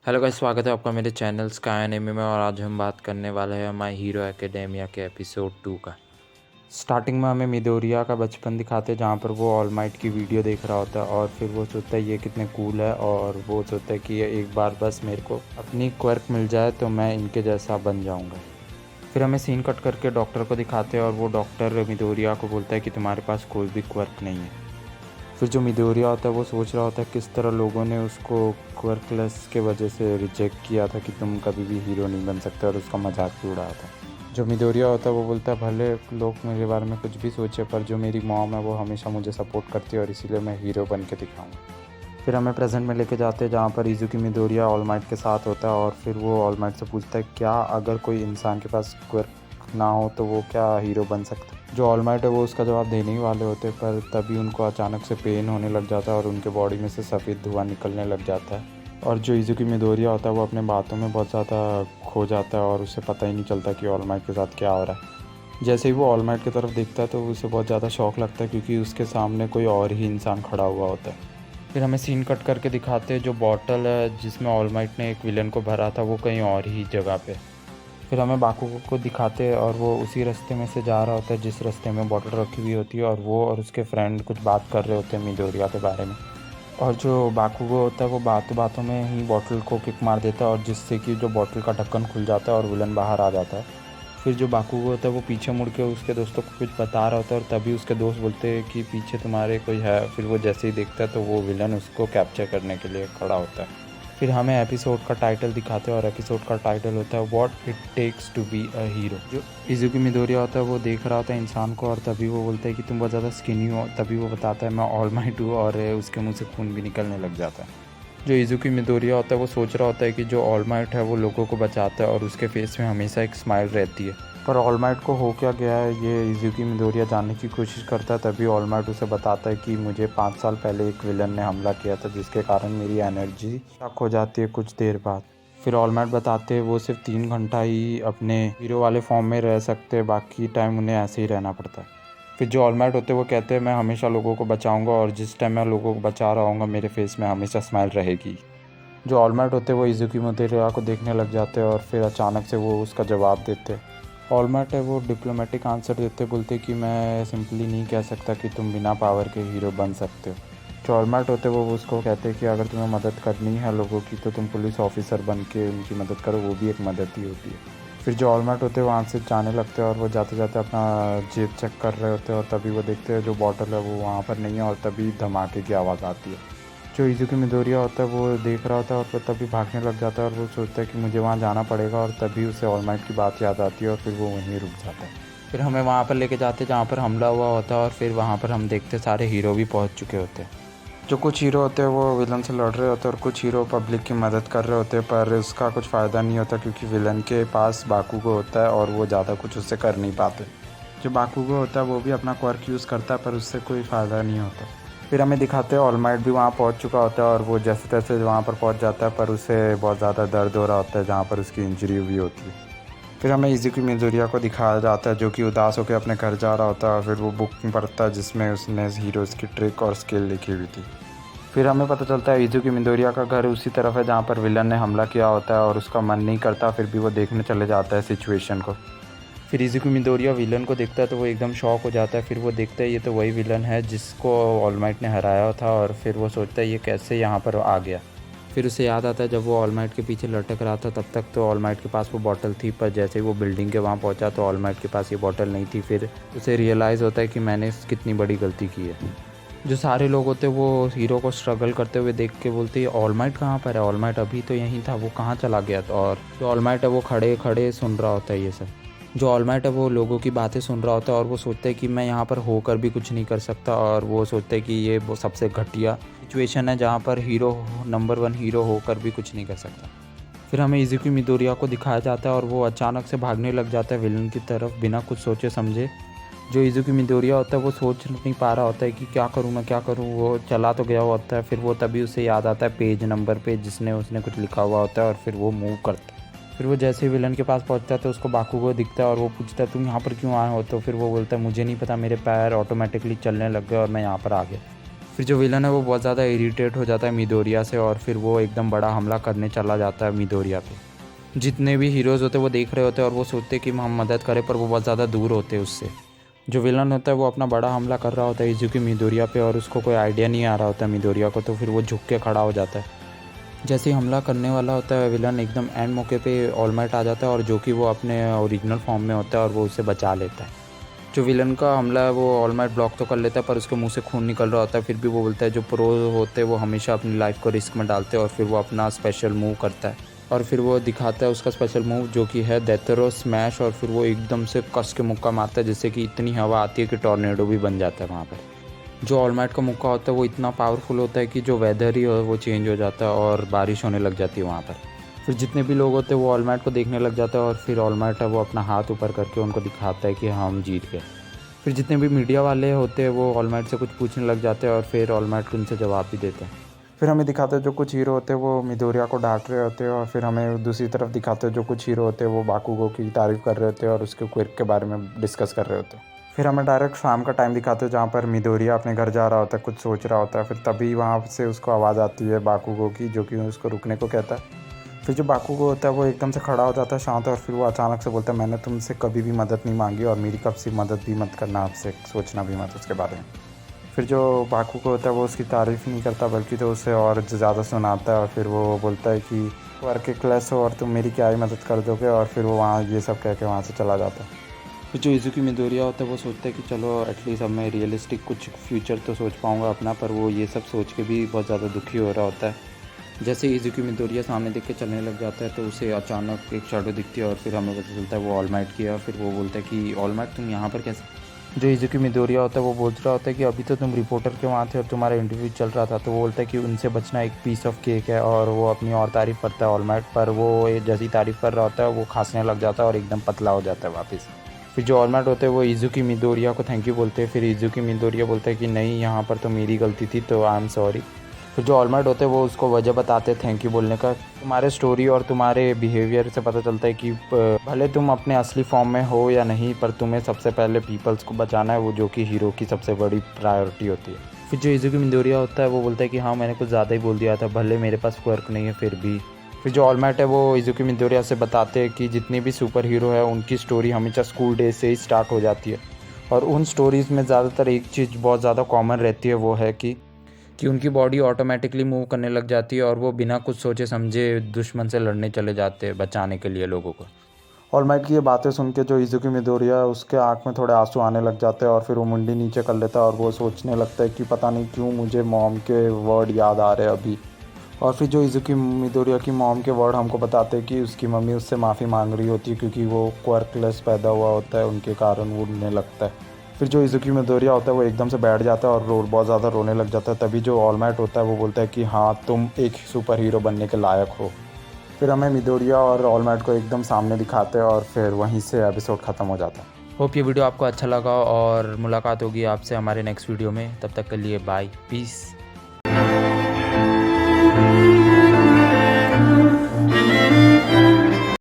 Hello guys, स्वागत है आपका मेरे चैनल स्काई एनिमे में। और आज हम बात करने वाले हैं माय हीरो एकेडेमिया के एपिसोड 2 का। स्टार्टिंग में हमें मिडोरिया का बचपन दिखाते हैं, जहाँ पर वो ऑल माइट की वीडियो देख रहा होता है और फिर वो सोचता है ये कितने कूल है और वो सोचता है कि एक बार बस मेरे को अपनी क्वर्क मिल जाए तो मैं इनके जैसा बन जाऊँगा। फिर हमें सीन कट करके डॉक्टर को दिखाते हैं और वो डॉक्टर मिडोरिया को बोलता है कि तुम्हारे पास कोई भी क्वर्क नहीं है। फिर जो मिडोरिया होता है वो सोच रहा होता है किस तरह लोगों ने उसको क्वर्कलेस के वजह से रिजेक्ट किया था कि तुम कभी भी हीरो नहीं बन सकते, और उसका मजाक भी उड़ाया था। जो मिडोरिया होता है वो बोलता है भले लोग मेरे बारे में कुछ भी सोचे, पर जो मेरी मॉम है वो हमेशा मुझे सपोर्ट करती है और इसीलिए मैं हीरो बन के दिखाऊंगा। फिर हमें प्रेजेंट में लेके जाते हैं, जहाँ पर इजुकी मिडोरिया ऑल माइट के साथ होता है और फिर वो ऑल माइट से पूछता है क्या अगर कोई इंसान के पास क्वर्क ना हो तो वो क्या हीरो बन सकता है। जो ऑल माइट है वो उसका जवाब देने ही वाले होते, पर तभी उनको अचानक से पेन होने लग जाता है और उनके बॉडी में से सफ़ेद धुआं निकलने लग जाता है। और जो इजुकी मिडोरिया होता है वो अपने बातों में बहुत ज़्यादा खो जाता है और उसे पता ही नहीं चलता कि ऑल माइट के साथ क्या हो रहा है। जैसे ही वो ऑल माइट की तरफ देखता है तो उसे बहुत ज़्यादा शौक लगता है, क्योंकि उसके सामने कोई और ही इंसान खड़ा हुआ होता है। फिर हमें सीन कट करके दिखाते हैं जो बॉटल है जिसमें ऑल माइट ने एक विलन को भरा था वो कहीं और ही जगह पे। फिर हमें बाकुगो को दिखाते हैं और वो उसी रास्ते में से जा रहा होता है जिस रास्ते में बॉटल रखी हुई होती है, और वो और उसके फ्रेंड कुछ बात कर रहे होते हैं मिडोरिया के बारे में। और जो बाकुगो होता है वो बातों बातों में ही बॉटल को किक मार देता है, और जिससे कि जो बॉटल का ढक्कन खुल जाता है और विलन बाहर आ जाता है। फिर जो बाकुगो होता है वो पीछे मुड़ के उसके दोस्तों को कुछ बता रहा होता है, और तभी उसके दोस्त बोलते हैं कि पीछे तुम्हारे कोई है। फिर वो जैसे ही देखता है तो वो विलन उसको कैप्चर करने के लिए खड़ा होता है। फिर हमें एपिसोड का टाइटल दिखाते हैं और एपिसोड का टाइटल होता है what it takes to be a hero. जो इजुकी मिडोरिया होता है वो देख रहा होता है इंसान को, और तभी वो बोलता है कि तुम बहुत ज़्यादा स्किनी हो। तभी वो बताता है मैं ऑल माइट हूँ, और उसके मुंह से खून भी निकलने लग जाता है। जो इजुकी मिडोरिया होता है वो सोच रहा होता है कि जो ऑल माइट है वो लोगों को बचाता है और उसके फेस में हमेशा एक स्माइल रहती है। पर ऑल माइट को हो क्या गया है ये इजुकी मिडोरिया जानने की कोशिश करता है। तभी ऑल माइट उसे बताता है कि मुझे 5 साल पहले एक विलन ने हमला किया था, जिसके कारण मेरी एनर्जी शक हो जाती है कुछ देर बाद। फिर ऑल माइट बताते हैं वो सिर्फ 3 घंटा ही अपने हीरो वाले फॉर्म में रह सकते हैं, बाकी टाइम उन्हें ऐसे ही रहना पड़ता है। फिर जो ऑल माइट होते हैं वो कहते हैं मैं हमेशा लोगों को बचाऊंगा, और जिस टाइम मैं लोगों को बचा रहा हूँ मेरे फेस में हमेशा स्माइल रहेगी। जो ऑल माइट होते हैं वो इजुकी मिडोरिया को देखने लग जाते हैं और फिर अचानक से वो उसका जवाब देते हैं। ऑल माइट है वो डिप्लोमेटिक आंसर देते बोलते कि मैं सिंपली नहीं कह सकता कि तुम बिना पावर के हीरो बन सकते हो। जो ऑल माइट होते वो उसको कहते हैं कि अगर तुम्हें मदद करनी है लोगों की तो तुम पुलिस ऑफिसर बन के उनकी मदद करो, वो भी एक मदद ही होती है। फिर जो ऑल माइट होते हैं वहाँ से जाने लगते हैं और वो जाते जाते अपना जेब चेक कर रहे होते हैं, और तभी वो देखते हैं जो बॉटल है वो वहाँ पर नहीं है, और तभी धमाके की आवाज़ आती है। जो इजुकी मिडोरिया होता है वो देख रहा होता है और फिर तभी भागने लग जाता है, और वो सोचता है कि मुझे वहाँ जाना पड़ेगा, और तभी उसे ऑल माइट की बात याद आती है और फिर वो वहीं रुक जाता है। फिर हमें वहाँ पर लेके जाते हैं जहाँ पर हमला हुआ होता है, और फिर वहाँ पर हम देखते सारे हीरो भी पहुँच चुके होते हैं। जो कुछ हीरो होते हैं वो विलन से लड़ रहे होते हैं और कुछ हीरो पब्लिक की मदद कर रहे होते हैं, पर उसका कुछ फ़ायदा नहीं होता क्योंकि विलन के पास बाकुगो होता है और वो ज़्यादा कुछ उससे कर नहीं पाते। जो बाकुगो होता है वो भी अपना क्वर्क यूज़ करता है, पर उससे कोई फ़ायदा नहीं होता। फिर हमें दिखाते हैं ऑल माइट भी वहाँ पहुँच चुका होता है, और वो जैसे तैसे वहाँ पर पहुँच जाता है, पर उसे बहुत ज़्यादा दर्द हो रहा होता है जहाँ पर उसकी इंजरी हुई होती है। फिर हमें इजुकी मिडोरिया को दिखाया जाता है जो कि उदास होकर अपने घर जा रहा होता है, और फिर वो बुक पढ़ता है जिसमें उसने हीरोज़ की ट्रिक और स्किल लिखी हुई थी। फिर हमें पता चलता है इजुकी मिडोरिया का घर उसी तरफ है जहाँ पर विलन ने हमला किया होता है, और उसका मन नहीं करता फिर भी वो देखने चले जाता है सिचुएशन को। फिर इजुकी मिडोरिया विलन को देखता है तो वो एकदम शॉक हो जाता है। फिर वो देखता है ये तो वही विलन है जिसको ऑल माइट ने हराया था, और फिर वो सोचता है ये कैसे यहाँ पर आ गया। फिर उसे याद आता है जब वो ऑल माइट के पीछे लटक रहा था तब तक तो ऑल माइट के पास वो बॉटल थी, पर जैसे ही वो बिल्डिंग के वहाँ पहुँचा तो ऑल माइट के पास ये बॉटल नहीं थी। फिर उसे रियलाइज़ होता है कि मैंने कितनी बड़ी गलती की है। जो सारे लोग होते हैं वो हीरो को स्ट्रगल करते हुए देख के बोलते हैं ऑल माइट कहाँ पर है, ऑल माइट अभी तो यहीं था, वो कहाँ चला गया था। और जो ऑल माइट है वो खड़े खड़े सुन रहा होता है ये सब। जो ऑल माइट है वो लोगों की बातें सुन रहा होता है और वो सोचता है कि मैं यहाँ पर होकर भी कुछ नहीं कर सकता, और वो सोचता है कि ये वो सबसे घटिया सिचुएशन है जहाँ पर हीरो नंबर 1 हीरो होकर भी कुछ नहीं कर सकता। फिर हमें इजुकी मिडोरिया को दिखाया जाता है और वो अचानक से भागने लग जाता है विलन की तरफ बिना कुछ सोचे समझे। जो इजुकी मिडोरिया होता है वो सोच नहीं पा रहा होता है कि क्या करूँ मैं क्या करूँ, वो चला तो गया होता है। फिर वो तभी उसे याद आता है पेज नंबर पे जिसने उसने कुछ लिखा हुआ होता है, और फिर वो मूव करता है। फिर वो जैसे ही विलन के पास पहुंचता है तो उसको बाकुगो दिखता है और वो पूछता है तुम यहाँ पर क्यों आए हो, तो फिर वो बोलता है मुझे नहीं पता, मेरे पैर ऑटोमेटिकली चलने लग गए और मैं यहाँ पर आ गया। फिर जो विलन है वो बहुत ज़्यादा इरिटेट हो जाता है मिडोरिया से और फिर वो एकदम बड़ा हमला करने चला जाता है मिडोरिया पे। जितने भी हीरोज़ होते हैं वो देख रहे होते हैं और वो सोचते हैं कि हम मदद करें, पर वो बहुत ज़्यादा दूर होते हैं उससे। जो विलन होता है वो अपना बड़ा हमला कर रहा होता है इज़ुकी मिडोरिया पे और उसको कोई आइडिया नहीं आ रहा होता है मिडोरिया को, तो फिर वो झुक के खड़ा हो जाता है। जैसे ही हमला करने वाला होता है विलन, एकदम एंड मौके पे ऑल माइट आ जाता है और जो कि वो अपने ओरिजिनल फॉर्म में होता है और वो उसे बचा लेता है। जो विलन का हमला है वो ऑल माइट ब्लॉक तो कर लेता है, पर उसके मुंह से खून निकल रहा होता है। फिर भी वो बोलता है जो प्रो होते हैं वो हमेशा अपनी लाइफ को रिस्क में डालते हैं और फिर वो अपना स्पेशल मूव करता है और फिर वो दिखाता है उसका स्पेशल मूव जो कि है डेथरो स्मैश, और फिर वो एकदम से कस के मुक्का मारता है जिससे कि इतनी हवा आती है कि टॉर्नेडो भी बन जाता है वहाँ पर। जो ऑल माइट का मुक्का होता है वो इतना पावरफुल होता है कि जो वेदर ही हो वो चेंज हो जाता है और बारिश होने लग जाती है वहाँ पर। फिर जितने भी लोग होते हैं वो ऑल माइट को देखने लग जाते हैं और फिर ऑल माइट है वो अपना हाथ ऊपर करके उनको दिखाता है कि हम जीत गए। फिर जितने भी मीडिया वाले होते हैं वो ऑल माइट से कुछ पूछने लग जाते हैं और फिर ऑल माइट उनसे जवाब भी देते हैं। फिर हमें दिखाते हैं जो कुछ हीरो होते हैं वो मिडोरिया को डांट रहे होते हैं और फिर हमें दूसरी तरफ दिखाते हैं जो कुछ हीरो होते हैं वो बाकुगो की तारीफ़ कर रहे होते हैं और उसके क्विर्क के बारे में डिस्कस कर रहे होते हैं। फिर हमें डायरेक्ट शाम का टाइम दिखाते हैं जहाँ पर मिडोरिया अपने घर जा रहा होता है, कुछ सोच रहा होता है। फिर तभी वहाँ से उसको आवाज़ आती है बाकुगो की, जो कि उसको रुकने को कहता है। फिर जो बाकुगो होता है वो एकदम से खड़ा हो जाता है शांत, और फिर वो अचानक से बोलता है मैंने तुमसे कभी भी मदद नहीं मांगी और मेरी कब से मदद भी मत करना, आपसे सोचना भी मत उसके बारे में। फिर जो बाकुगो होता है वो उसकी तारीफ़ नहीं करता बल्कि तो उसे और ज़्यादा सुनाता है और फिर वो बोलता है कि वर्क क्लास हो और तुम मेरी क्या ही मदद कर दोगे, और फिर वो वहाँ ये सब कह के वहाँ से चला जाता है। फिर जो इज़ुकी मिडोरिया होता है वो सोचता है कि चलो एटलीस्ट अब मैं रियलिस्टिक कुछ फ्यूचर तो सोच पाऊँगा अपना, पर वो ये सब सोच के भी बहुत ज़्यादा दुखी हो रहा होता है। जैसे ही इज़ुकी मिडोरिया सामने देख के चलने लग जाता है तो उसे अचानक एक शैडो दिखती है और फिर हमें पता चलता है वो ऑल माइट की है। फिर वो बोलता है कि ऑल माइट तुम यहाँ पर कैसे। जो इज़ुकी मिडोरिया होता है वो बोल रहा होता है कि अभी तो तुम रिपोर्टर के वहाँ थे और तुम्हारा इंटरव्यू चल रहा था, तो वो बोलता है कि उनसे बचना एक पीस ऑफ केक है, और वो अपनी और तारीफ़ करता है ऑल माइट, पर वो जैसी तारीफ़ कर रहा होता है वो खांसने लग जाता है और एकदम पतला हो जाता है वापस। फिर जो ऑल माइट होते हैं वो इज़ुकी मिडोरिया को थैंक यू बोलते हैं। फिर इज़ुकी मिडोरिया बोलता है कि नहीं, यहाँ पर तो मेरी गलती थी, तो आई एम सॉरी। फिर जो ऑल माइट होते हैं वो उसको वजह बताते हैं थैंक यू बोलने का। तुम्हारे स्टोरी और तुम्हारे बिहेवियर से पता चलता है कि भले तुम अपने असली फॉर्म में हो या नहीं, पर तुम्हें सबसे पहले पीपल्स को बचाना है, वो जो कि हीरो की सबसे बड़ी प्रायोरिटी होती है। फिर जो इज़ुकी मिडोरिया होता है वो बोलता है कि हाँ मैंने कुछ ज़्यादा ही बोल दिया था, भले मेरे पास क्वर्क नहीं है फिर भी। फिर जो ऑल माइट है वो इज़ुकी मिडोरिया से बताते हैं कि जितने भी सुपर हीरो है उनकी स्टोरी हमेशा स्कूल डेज से ही स्टार्ट हो जाती है, और उन स्टोरीज़ में ज़्यादातर एक चीज़ बहुत ज़्यादा कॉमन रहती है, वो है कि उनकी बॉडी ऑटोमेटिकली मूव करने लग जाती है और वो बिना कुछ सोचे समझे दुश्मन से लड़ने चले जाते हैं बचाने के लिए लोगों को। ऑल माइट की ये बातें सुन के जो इज़ुकी मिडोरिया है उसके आँख में थोड़े आंसू आने लग जाते हैं और फिर वो मुंडी नीचे कर लेता है और वो सोचने लगता है कि पता नहीं क्यों मुझे मॉम के वर्ड याद आ रहे हैं अभी। और फिर जो इज़ुकी मिडोरिया की मॉम के वर्ड हमको बताते हैं कि उसकी मम्मी उससे माफ़ी मांग रही होती है क्योंकि वो क्वर्कलेस पैदा हुआ होता है, उनके कारण वो उड़ने लगता है। फिर जो इज़ुकी मिडोरिया होता है वो एकदम से बैठ जाता है और बहुत ज़्यादा रोने लग जाता है। तभी जो ऑल माइट होता है वो बोलता है कि हाँ तुम एक सुपर हीरो बनने के लायक हो। फिर हमें मिडोरिया और ऑल माइट को एकदम सामने दिखाते हैं और फिर वहीं से एपिसोड ख़त्म हो जाता है। होप ये वीडियो आपको अच्छा लगा और मुलाकात होगी आपसे हमारे नेक्स्ट वीडियो में। तब तक के लिए बाय, पीस।